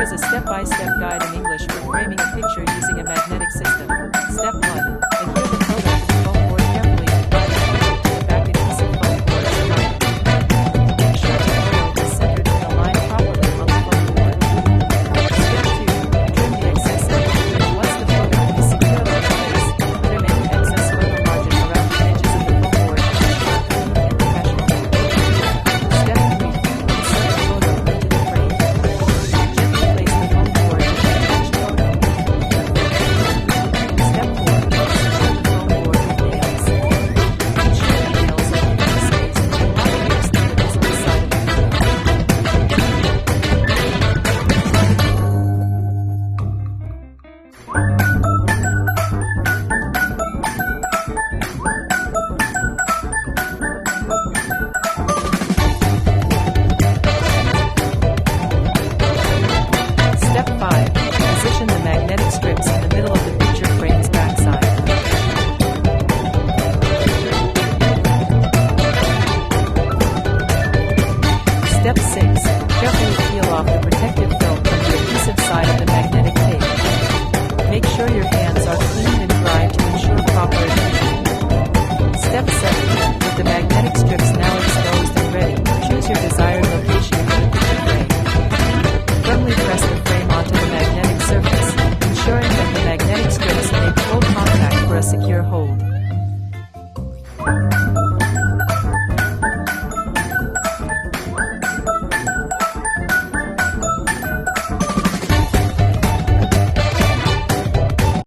Here is a step-by-step guide in English for framing a picture using a magnetic system. Step 1. Adhere the photo to the foam board carefully and apply the photo to the back adhesive foam board surrounding. Make sure the photo is centered and aligned properly on the foam board. Step 2. Trim the excess edge. Once the photo is securely in place, trim any excess photo margin around the edges of the foam board to ensure a clean and professional look. Step 3. Insert the photo into the frame. Gently place the foam board into the finished photo. Step 4. Secure the foam board with nails. Ensure the nails are evenly spaced and not pierce the visible side of the photo. Step 5. Position the magnetic strips in the middle of the picture frame's backside. Step 6. Carefully peel off the protective film from the adhesive side of the magnetic tape. Make sure your hands are clean and dry to ensure proper adhesion. Step 7. With the magnetic strips now exposed and ready, choose your desired location for the picture frame. Firmly press the frame onto the magnetic surface, ensuring that the magnetic strips make full contact for a secure hold.